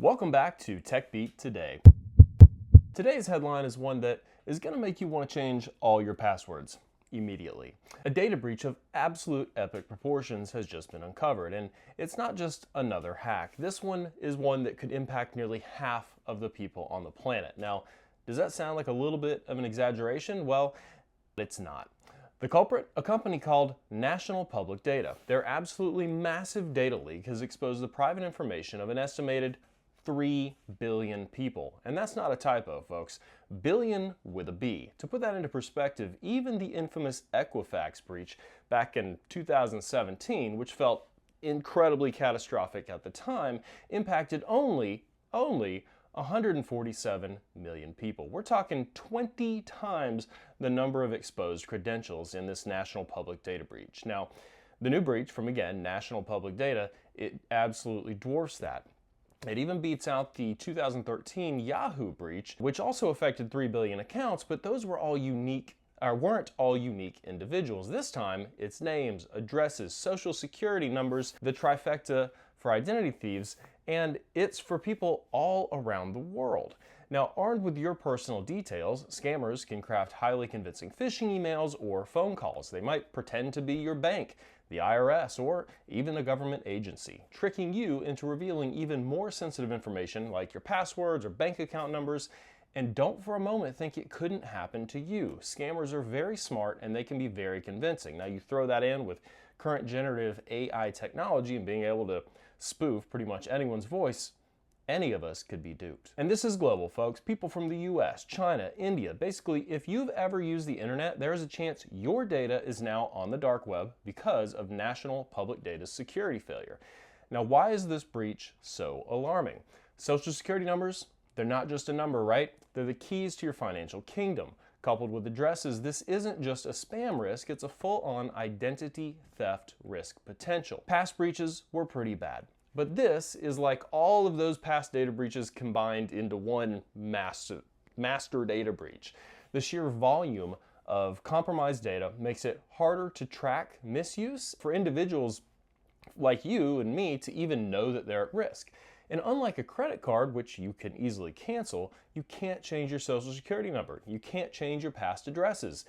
Welcome back to TechBeat Today. Today's headline is one that is going to make you want to change all your passwords immediately. A data breach of absolute epic proportions has just been uncovered, and it's not just another hack. This one is one that could impact nearly half of the people on the planet. Now, does that sound like a little bit of an exaggeration? Well, it's not. The culprit, a company called National Public Data. Their absolutely massive data leak has exposed the private information of an estimated 3 billion people. And that's not a typo, folks. Billion with a B. To put that into perspective, even the infamous Equifax breach back in 2017, which felt incredibly catastrophic at the time, impacted only 147 million people. We're talking 20 times the number of exposed credentials in this National Public Data breach. Now, the new breach from, again, National Public Data, it absolutely dwarfs that. It even beats out the 2013 Yahoo breach, which also affected 3 billion accounts, but those were all weren't all unique individuals. This time, it's names, addresses, social security numbers, the trifecta for identity thieves, and it's for people all around the world. Now, armed with your personal details, scammers can craft highly convincing phishing emails or phone calls. They might pretend to be your bank, the IRS, or even a government agency, tricking you into revealing even more sensitive information like your passwords or bank account numbers. And don't for a moment think it couldn't happen to you. Scammers are very smart and they can be very convincing. Now, you throw that in with current generative AI technology and being able to spoof pretty much anyone's voice, any of us could be duped. And this is global, folks. People from the US, China, India. Basically, if you've ever used the internet, there's a chance your data is now on the dark web because of National Public Data's security failure. Now, why is this breach so alarming? Social security numbers, they're not just a number, right? They're the keys to your financial kingdom. Coupled with addresses, this isn't just a spam risk, it's a full-on identity theft risk potential. Past breaches were pretty bad. But this is like all of those past data breaches combined into one master data breach. The sheer volume of compromised data makes it harder to track misuse for individuals like you and me to even know that they're at risk. And unlike a credit card, which you can easily cancel, you can't change your social security number. You can't change your past addresses.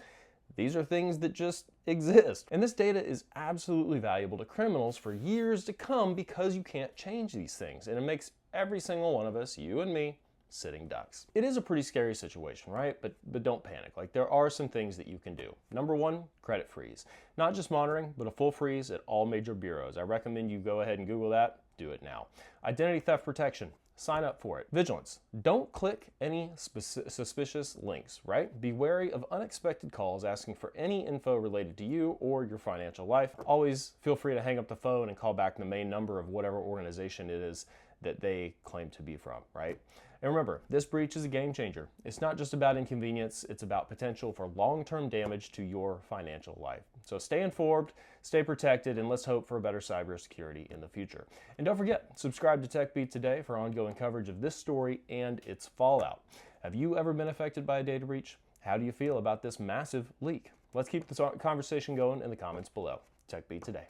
These are things that just exist. And this data is absolutely valuable to criminals for years to come because you can't change these things. And it makes every single one of us, you and me, sitting ducks. It is a pretty scary situation, right? But don't panic. Like, there are some things that you can do. Number one, credit freeze. Not just monitoring, but a full freeze at all major bureaus. I recommend you go ahead and Google that. Do it now. Identity theft protection. Sign up for it. Vigilance. Don't click any suspicious links, right? Be wary of unexpected calls asking for any info related to you or your financial life. Always feel free to hang up the phone and call back the main number of whatever organization it is that they claim to be from, right? And remember, this breach is a game changer. It's not just about inconvenience, it's about potential for long-term damage to your financial life. So stay informed, stay protected, and let's hope for a better cybersecurity in the future. And don't forget, subscribe to TechBeat Today for ongoing coverage of this story and its fallout. Have you ever been affected by a data breach? How do you feel about this massive leak? Let's keep this conversation going in the comments below. TechBeat Today.